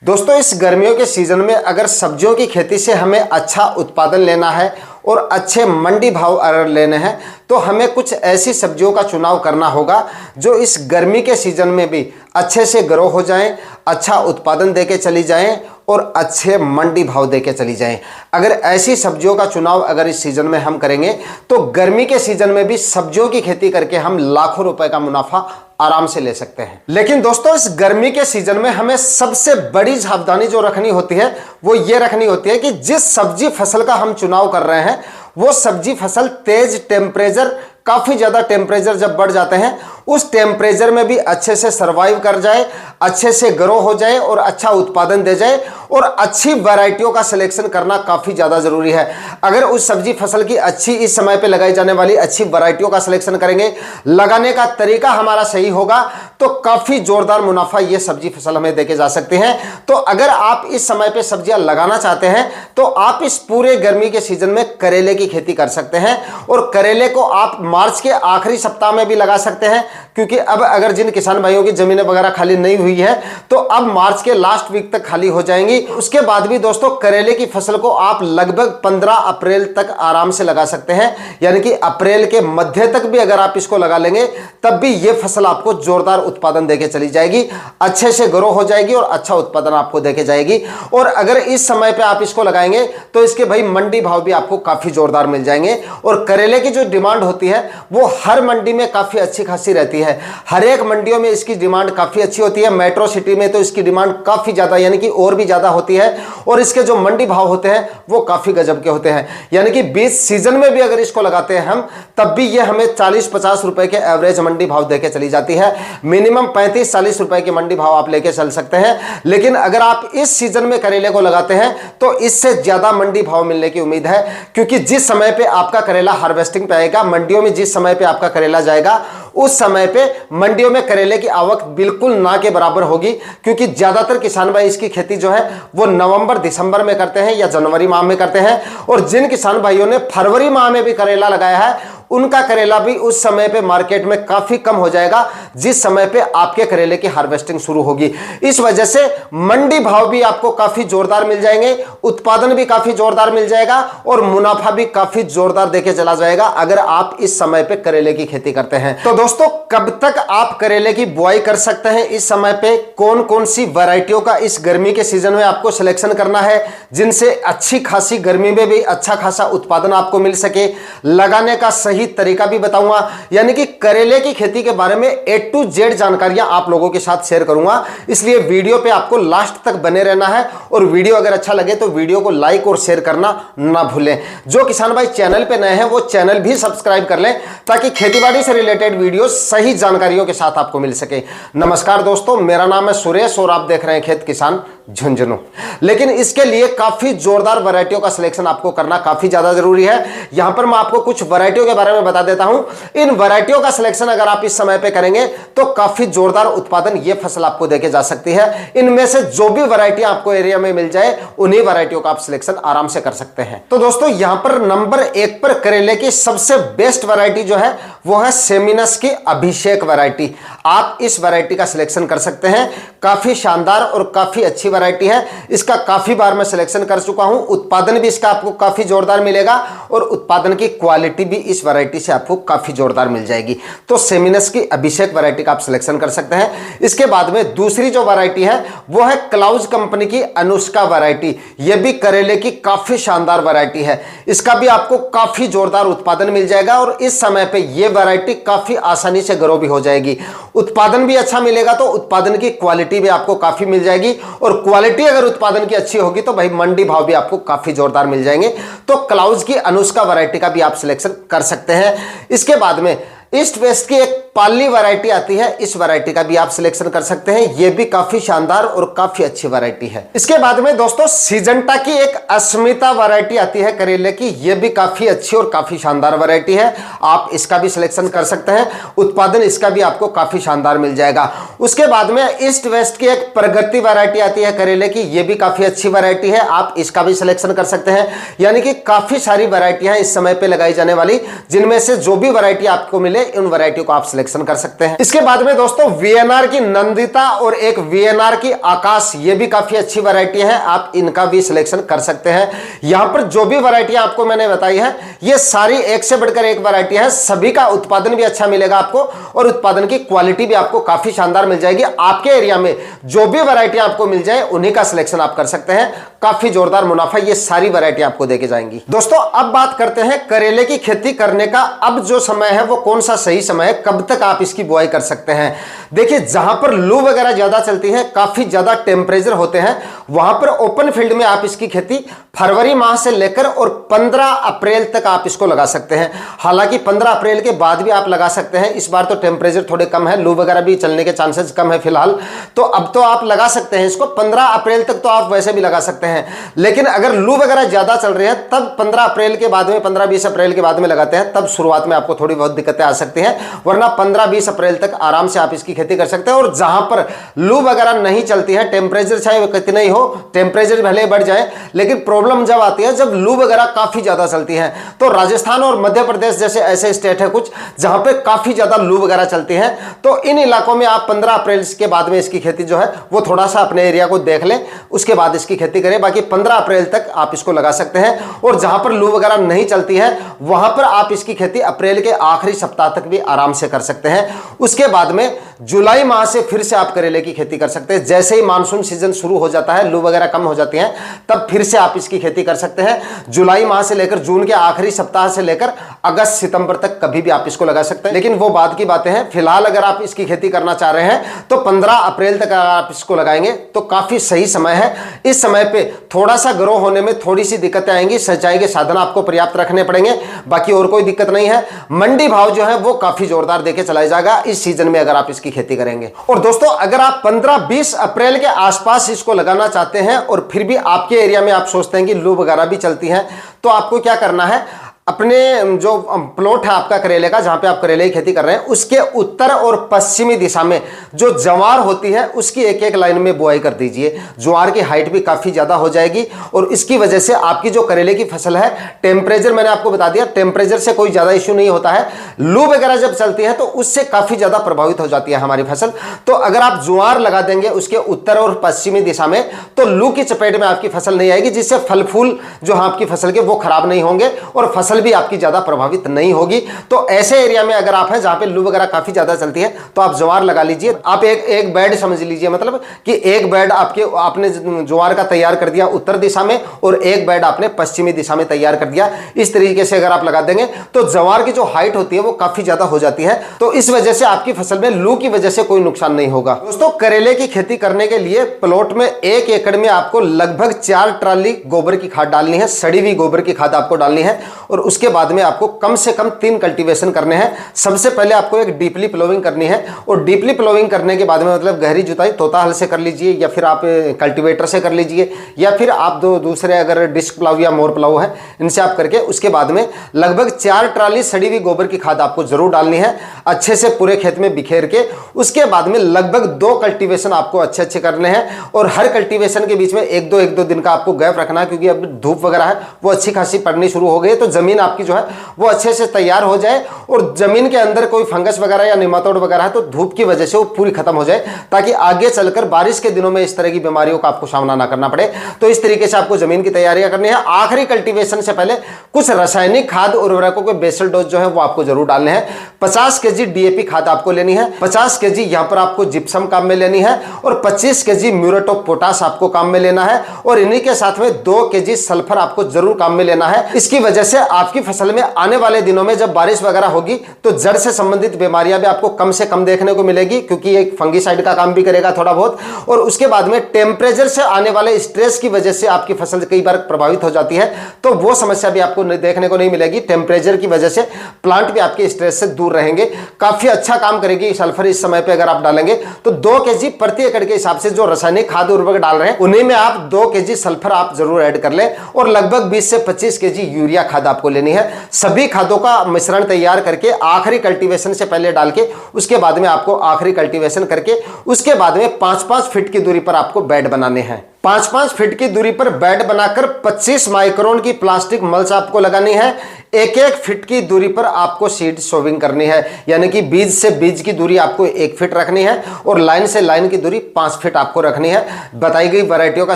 दोस्तों, इस गर्मियों के सीजन में अगर सब्जियों की खेती से हमें अच्छा उत्पादन लेना है और अच्छे मंडी भाव अगर लेने हैं तो हमें कुछ ऐसी सब्जियों का चुनाव करना होगा जो इस गर्मी के सीजन में भी अच्छे से ग्रो हो जाएं, अच्छा उत्पादन देके चली जाएं और अच्छे मंडी भाव देके चली जाएं। अगर ऐसी सब्जियों का चुनाव अगर इस सीजन में हम करेंगे तो गर्मी के सीजन में भी सब्जियों की खेती करके हम लाखों रुपए का मुनाफा आराम से ले सकते हैं। लेकिन दोस्तों, इस गर्मी के सीजन में हमें सबसे बड़ी सावधानी जो रखनी होती है वो ये रखनी होती है कि जिस सब्जी फसल का हम चुनाव कर रहे हैं वो सब्जी फसल तेज टेम्परेचर, काफी ज्यादा टेम्परेचर जब बढ़ जाते हैं उस टेम्परेचर में भी अच्छे से सरवाइव कर जाए, अच्छे से ग्रो हो जाए और अच्छा उत्पादन दे जाए। और अच्छी वैरायटियों का सिलेक्शन करना काफी ज्यादा जरूरी है। अगर उस सब्जी फसल की अच्छी इस समय पे लगाई जाने वाली अच्छी वैरायटियों का सिलेक्शन करेंगे, लगाने का तरीका हमारा सही होगा तो काफी जोरदार मुनाफा ये सब्जी फसल हमें देके जा सकती है। तो अगर आप इस समय पे सब्जियां लगाना चाहते हैं तो आप इस पूरे गर्मी के सीजन में करेले की खेती कर सकते हैं। और करेले को आप मार्च के आखिरी सप्ताह में भी लगा सकते हैं, क्योंकि अब अगर जिन किसान भाइयों की जमीनें वगैरह खाली नहीं हुई है तो अब मार्च के लास्ट वीक तक खाली हो जाएंगी। उसके बाद भी दोस्तों करेले की फसल को आप लगभग 15 अप्रैल तक आराम से लगा सकते हैं, यानी कि अप्रैल के मध्य तक भी अगर आप इसको लगा लेंगे तब भी यह फसल आपको जोरदार उत्पादन देके चली जाएगी, अच्छे से ग्रो हो जाएगी और अच्छा उत्पादन आपको देके जाएगी। और अगर इस समय पे आप इसको लगाएंगे तो इसके भाई मंडी भाव भी आपको काफी जोरदार मिल जाएंगे। और करेले की जो डिमांड होती है वो हर मंडी में काफी अच्छी खासी रहती है। हर एक मंडियों में इसकी डिमांड काफी अच्छी होती है। मेट्रो सिटी में तो इसकी डिमांड काफी ज्यादा यानी कि और भी ज्यादा होती है। और इसके जो मंडी भाव होते हैं वो काफी गजब के होते हैं, यानी कि बीच सीजन में भी अगर इसको लगाते हैं हम तब भी ये हमें 40-50 रुपए के एवरेज मंडी भाव देके चली जाती है। मिनिमम 35-40 रुपए की मंडी भाव आप लेके चल सकते हैं। लेकिन अगर आप इस सीजन में करेले को लगाते हैं तो इससे ज्यादा मंडी भाव मिलने की उम्मीद है, क्योंकि जिस समय पे आपका करेला हार्वेस्टिंग पे आएगा, मंडियों में जिस समय पे आपका करेला जाएगा उस समय पे मंडियों में करेले की आवक बिल्कुल ना के बराबर होगी। क्योंकि ज्यादातर किसान भाई इसकी खेती जो है वो नवंबर दिसंबर में करते हैं या जनवरी माह में करते हैं। और जिन किसान भाइयों ने फरवरी माह में भी करेला लगाया है उनका करेला भी उस समय पे मार्केट में काफी कम हो जाएगा जिस समय पे आपके करेले की हार्वेस्टिंग शुरू होगी। इस वजह से मंडी भाव भी आपको काफी जोरदार मिल जाएंगे, उत्पादन भी काफी जोरदार मिल जाएगा और मुनाफा भी काफी जोरदार देके चला जाएगा अगर आप इस समय पे करेले की खेती करते हैं। तो दोस्तों, कब तक आप करेले की बुआई कर सकते हैं, इस समय पे कौन कौन सी वैरायटियों का इस गर्मी के सीजन में आपको सिलेक्शन करना है जिनसे अच्छी खासी गर्मी में भी अच्छा खासा उत्पादन आपको मिल सके, लगाने का सही तरीका भी बताऊंगा। यानी कि करेले की खेती के बारे में A to Z जानकारियां आप लोगों के साथ शेयर करूंगा, इसलिए वीडियो पे आपको लास्ट तक बने रहना है। और वीडियो अगर अच्छा लगे तो वीडियो को लाइक और शेयर करना ना भूलें। जो किसान भाई चैनल पे नए हैं वो चैनल भी सब्सक्राइब कर लें ताकि खेतीबाड़ी से रिलेटेड वीडियो सही जानकारियों के साथ आपको मिल सके। नमस्कार दोस्तों, मेरा नाम है सुरेश और आप देख रहे हैं खेत किसान झुंझुनू। लेकिन इसके लिए काफी जोरदार वैरायटियों का सिलेक्शन आपको करना काफी ज्यादा जरूरी है। यहां पर मैं आपको कुछ वैरायटियों के बारे में बता देता हूं। इन वैरायटियों का सिलेक्शन अगर आप इस समय पे करेंगे तो काफी जोरदार उत्पादन ये फसल आपको देके जा सकती है। इनमें से जो भी वैरायटी आपको एरिया में मिल जाए उन्हीं वैरायटियों का आप सिलेक्शन आराम से कर सकते हैं। तो दोस्तों, यहां पर नंबर 1 पर करेले की सबसे बेस्ट वैरायटी जो है वो है सेमिनस की अभिषेक वैरायटी। आप इस वैरायटी का सिलेक्शन कर सकते हैं। काफी शानदार और काफी अच्छी वैरायटी है। इसका काफी बार मैं सिलेक्शन कर चुका हूं। उत्पादन भी इसका आपको काफी जोरदार मिलेगा और उत्पादन की क्वालिटी भी इस वैरायटी से आपको काफी जोरदार मिल जाएगी। तो सेमिनस की अभिषेक वैरायटी का आप सिलेक्शन कर सकते हैं। इसके बाद में दूसरी जो वैरायटी है वो है क्लाउज कंपनी की अनुष्का वैरायटी। यह भी करेले की काफी शानदार वैरायटी है। इसका भी आपको काफी जोरदार उत्पादन मिल जाएगा और इस समय पे यह वैरायटी काफी आसानी से ग्रो भी हो जाएगी। उत्पादन भी अच्छा मिलेगा तो उत्पादन की क्वालिटी भी आपको काफी मिल जाएगी। और क्वालिटी अगर उत्पादन की अच्छी होगी तो भाई मंडी भाव भी आपको काफी जोरदार मिल जाएंगे। तो क्लाउज की अनुष्का वैरायटी का भी आप सिलेक्शन कर सकते हैं। इसके बाद में ईस्ट वेस्ट की एक पाली वैरायटी आती है, इस वैरायटी का भी आप सिलेक्शन कर सकते हैं। यह भी काफी शानदार और काफी अच्छी वैरायटी है। इसके बाद में दोस्तों सिजंटा की एक अस्मिता वैरायटी आती है करेले की। यह भी काफी अच्छी और काफी शानदार वैरायटी है। आप इसका भी सिलेक्शन कर सकते हैं। उत्पादन इसका भी आपको काफी शानदार मिल जाएगा। उसके बाद में ईस्ट वेस्ट की एक प्रगति वैरायटी आती है करेले की। यह भी काफी अच्छी वैरायटी है। आप इसका भी सिलेक्शन कर सकते हैं। यानी कि काफी सारी वैरायटियां इस समय पे लगाई जाने वाली, जिनमें से जो भी वैरायटी आपको मिले है इन वैरायटियों को आप सिलेक्शन कर सकते हैं। इसके बाद में दोस्तों वीएनआर की नंदिता और एक वीएनआर की आकाश, ये भी काफी अच्छी वैरायटी है, आप इनका भी सिलेक्शन कर सकते हैं। यहां पर जो भी वैरायटी आपको मैंने बताई है ये सारी एक से बढ़कर एक वैरायटी है, सभी का उत्पादन भी अच्छा मिलेगा आपको और उत्पादन की क्वालिटी भी आपको काफी शानदार मिल जाएगी। आपके एरिया में जो भी वैरायटी आपको मिल जाए उन्हीं का सिलेक्शन आप कर सकते हैं, काफी जोरदार मुनाफा ये सारी वैरायटी आपको देके जाएंगी। दोस्तों अब बात करते हैं करेले की खेती करने का। अब जो समय है वो कौन सा सही समय है, कब तक आप इसकी बुआई कर सकते हैं। देखिए जहां पर लू वगैरह ज्यादा चलती है, काफी ज्यादा टेम्परेचर होते हैं, वहां पर ओपन फील्ड में आप इसकी खेती फरवरी माह से लेकर और 15 अप्रैल तक आप इसको लगा सकते हैं। हालांकि 15 अप्रैल के बाद भी आप लगा सकते हैं, इस बार तो टेम्परेचर थोड़े कम है, लू वगैरह भी चलने के चांसेस कम है फिलहाल, तो अब तो आप लगा सकते हैं इसको। 15 अप्रैल तक तो आप वैसे भी लगा सकते हैं, लेकिन अगर लू वगैरह ज्यादा चल रही है तब 15 अप्रैल के बाद में, 15-20 अप्रैल के बाद में लगाते हैं, तब शुरुआत में आपको थोड़ी बहुत दिक्कतें आ सकती हैं, वरना 15-20 अप्रैल तक आराम से आप इसकी खेती कर सकते हैं। और जहां पर लू वगैरह नहीं चलती है, टेम्परेचर चाहे कितना ही हो, टेम्परेचर भले बढ़ जाए, लेकिन प्रॉब्लम जब आती है जब लू वगैरह काफी ज्यादा चलती है, तो राजस्थान और मध्य प्रदेश जैसे ऐसे स्टेट है कुछ जहां पे काफी ज्यादा लू वगैरह चलती है, तो इन इलाकों में आप 15 अप्रैल के बाद में इसकी खेती जो है वो थोड़ा सा अपने एरिया को देख लें, उसके बाद इसकी खेती करें। बाकी 15 अप्रैल तक आप इसको लगा सकते हैं। और जहां पर लू वगैरह नहीं चलती है वहां पर आप इसकी खेती अप्रैल के आखिरी सप्ताह तक भी आराम से कर सकते हैं। उसके बाद में जुलाई माह से फिर से आप करेले की खेती कर सकते हैं। जैसे ही मानसून सीजन शुरू हो जाता है, लू वगैरह कम हो जाती हैं, तब फिर से आप इसकी खेती कर सकते हैं। जुलाई माह से लेकर जून के आखिरी सप्ताह से लेकर अगस्त सितंबर तक कभी भी आप इसको लगा सकते हैं। लेकिन वो बाद की बातें हैं, फिलहाल अगर आप इसकी खेती करना चाह रहे हैं तो 15 अप्रैल तक आप इसको लगाएंगे तो काफी सही समय है। इस समय पे थोड़ा सा ग्रो होने में थोड़ी सी दिक्कतें आएंगी, सिंचाई के साधन आपको पर्याप्त रखने पड़ेंगे, बाकी और कोई दिक्कत नहीं है। मंडी भाव जो है वो काफी जोरदार देके चलाया जाएगा इस सीजन में अगर आप इसकी खेती करेंगे। और दोस्तों अगर आप 15-20 अप्रैल के आसपास इसको लगाना चाहते हैं और फिर भी आपके एरिया में आप सोचते हैं कि लू वगैरह भी चलती है, तो आपको क्या करना है, अपने जो प्लॉट है आपका करेले का, जहां पे आप करेले की खेती कर रहे हैं, उसके उत्तर और पश्चिमी दिशा में जो ज्वार होती है उसकी एक एक लाइन में बुआई कर दीजिए। ज्वार की हाइट भी काफी ज्यादा हो जाएगी और इसकी वजह से आपकी जो करेले की फसल है, टेम्परेचर मैंने आपको बता दिया, टेम्परेचर से कोई ज्यादा इश्यू नहीं होता है। लू वगैरह जब चलती है तो उससे काफी ज्यादा प्रभावित हो जाती है हमारी फसल। तो अगर आप ज्वार लगा देंगे उसके उत्तर और पश्चिमी दिशा में, तो लू की चपेट में आपकी फसल नहीं आएगी, जिससे फल फूल जो आपकी फसल के वो खराब नहीं होंगे और फसल भी आपकी ज्यादा प्रभावित नहीं होगी। तो ऐसे एरिया में अगर आप हैं जहां पे लू वगैरह काफी ज्यादा चलती है तो आप ज्वार लगा लीजिए। आप एक बेड समझ लीजिए, मतलब कि एक बेड आपने ज्वार का तैयार कर दिया उत्तर दिशा में और एक बेड आपने पश्चिमी दिशा में तैयार कर दिया। इस तरीके से अगर आप लगा देंगे तो ज्वार की जो हाइट होती है वो काफी ज्यादा हो जाती है, तो इस वजह से आपकी फसल में लू की वजह से कोई नुकसान नहीं होगा। दोस्तों करेले की खेती करने के लिए प्लॉट में 1 एकड़ में आपको लगभग 4 ट्राली गोबर की खाद डालनी है, सड़ी हुई गोबर की खाद आपको डालनी है। और उसके बाद में आपको कम से कम 3 कल्टीवेशन करने हैं। सबसे पहले आपको एक डीपली प्लोविंग करनी है और डीपली प्लोविंग करने के बाद में मतलब गहरी जुताई तोता हल से कर लीजिए या फिर आप कल्टीवेटर से कर लीजिए या फिर आप दूसरे अगर डिस्क प्लाव या मोर प्लाव है इनसे आप करके उसके बाद में लगभग 4 ट्राली सड़ी हुई गोबर की खाद आपको जरूर डालनी है, अच्छे से पूरे खेत में बिखेर के। उसके बाद में लगभग 2 कल्टीवेशन आपको अच्छे करने हैं और हर कल्टीवेशन के बीच में 1-2 दिन का आपको गैप रखना है, क्योंकि अब धूप वगैरह है वो अच्छी खासी पड़नी शुरू हो गई है, तो जमीन आपकी जो है वो अच्छे से तैयार हो जाए और जमीन के अंदर कोई फंगस वगैरह या निमातोड वगैरह है तो धूप की वजह से वो पूरी खत्म हो जाए, ताकि आगे चलकर बारिश के दिनों में इस तरह की बीमारियों का आपको सामना ना करना पड़े। तो इस तरीके से आपको जमीन की तैयारियां करनी है। आखिरी कल्टीवेशन से पहले कुछ रासायनिक खाद उर्वरकों के बेसल डोज जो है वो आपको जरूर डालने हैं। 50 केजी डीएपी खाद आपको लेनी है, 50 केजी यहां पर आपको जिप्सम काम में लेनी है और 25 केजी म्यूरेट ऑफ पोटाश आपको काम में लेना है और इन्हीं के साथ में 2 केजी सल्फर आपको जरूर काम में लेना है। इसकी वजह से आपकी फसल में आने वाले दिनों में जब बारिश वगैरह होगी तो जड़ से संबंधित बीमारियां भी आपको कम से कम देखने को मिलेगी, क्योंकि ये फंगीसाइड का काम भी करेगा थोड़ा बहुत। और उसके बाद में टेम्परेचर से आने वाले स्ट्रेस की वजह से आपकी फसल कई बार प्रभावित हो जाती है, तो वो समस्या भी आपको देखने को नहीं मिलेगी। टेम्परेचर की वजह से प्लांट भी आपके स्ट्रेस से दूर रहेंगे। काफी अच्छा काम करेगी सल्फर इस समय पे अगर आप डालेंगे तो 2 केजी प्रति एकड़ के हिसाब से जो रासायनिक खाद उर्वरक डाल रहे हैं उन्हीं में आप 2 केजी सल्फर आप जरूर ऐड कर लें और लगभग 20 से 25 केजी यूरिया खाद आपको लेनी है। सभी खादों का मिश्रण तैयार करके आखिरी कल्टीवेशन से पहले डाल के उसके बाद में आपको आखिरी कल्टीवेशन करके उसके बाद में 5-5 फीट की दूरी पर आपको बेड बनाने हैं। 5-5 फीट की दूरी पर बेड बनाकर 25 माइक्रोन की प्लास्टिक मल्च आपको लगानी है। 1-1 फीट की दूरी पर आपको सीड सोविंग करनी है, यानी कि बीज से बीज की दूरी आपको 1 फीट रखनी है और लाइन से लाइन की दूरी 5 फीट आपको रखनी है। बताई गई वैरायटियों का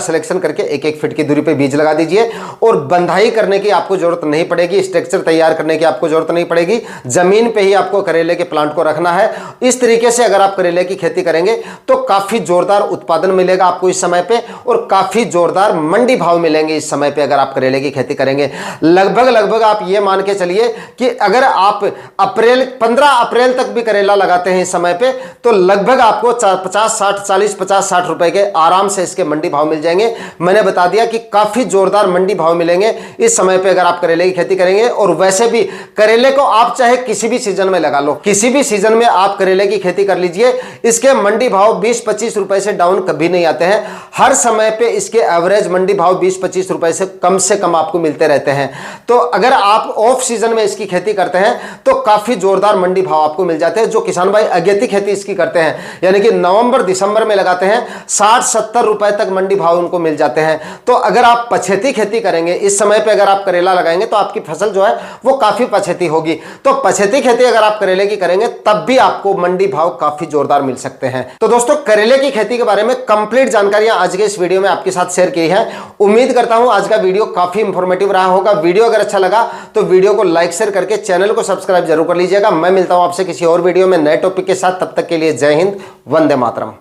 सिलेक्शन करके 1-1 फीट की दूरी पर बीज लगा दीजिए और बंधाई करने की आपको जरूरत नहीं पड़ेगी, स्ट्रक्चर तैयार करने की आपको जरूरत नहीं पड़ेगी। जमीन पे ही आपको करेले के प्लांट को रखना है। इस तरीके से अगर आप करेले की खेती करेंगे तो काफी जोरदार उत्पादन मिलेगा आपको इस समय पे और काफी जोरदार मंडी भाव मिलेंगे इस समय पे अगर आप करेले की खेती करेंगे। लगभग आप ये मान के चलिए कि अगर आप 15 अप्रैल तक भी करेला लगाते हैं इस समय पे तो लगभग आपको 40-60 रुपए के आराम से इसके मंडी भाव मिल जाएंगे। मैंने बता दिया कि काफी जोरदार मंडी भाव मिलेंगे इस समय पे अगर आप करेले की खेती करेंगे। और वैसे भी करेले को आप चाहे किसी भी सीजन में लगा लो, किसी भी सीजन में आप करेले की खेती कर लीजिए, इसके मंडी भाव 20-25 रुपए से डाउन कभी नहीं आते हैं। हर समय पे इसके एवरेज मंडी भाव 20-25 रुपए से कम आपको मिलते रहते हैं। तो अगर आप ऑफ सीजन में इसकी खेती करते हैं तो काफी जोरदार मंडी भाव आपको मिल जाते हैं। जो किसान भाई अगेती खेती इसकी करते हैं, यानी कि नवंबर दिसंबर में लगाते हैं, 60-70 रुपए तक मंडी भाव उनको मिल जाते हैं। तो अगर आप पछेती खेती करेंगे इस समय पे, अगर आप करेला लगाएंगे तो आपकी फसल जो है वो काफी पछेती होगी। तो पछेती खेती अगर आप करेले की करेंगे तब भी आपको मंडी भाव काफी जोरदार मिल सकते हैं। तो दोस्तों, करेले की खेती के बारे में कंप्लीट जानकारियां आज के इस वीडियो में आपके साथ शेयर की है। उम्मीद करता हूं आज का वीडियो काफी इंफॉर्मेटिव रहा होगा। वीडियो अगर अच्छा लगा तो वीडियो को लाइक शेयर करके चैनल को सब्सक्राइब जरूर कर लीजिएगा। मैं मिलता हूं आपसे किसी और वीडियो में नए टॉपिक के साथ। तब तक के लिए जय हिंद, वंदे मातरम।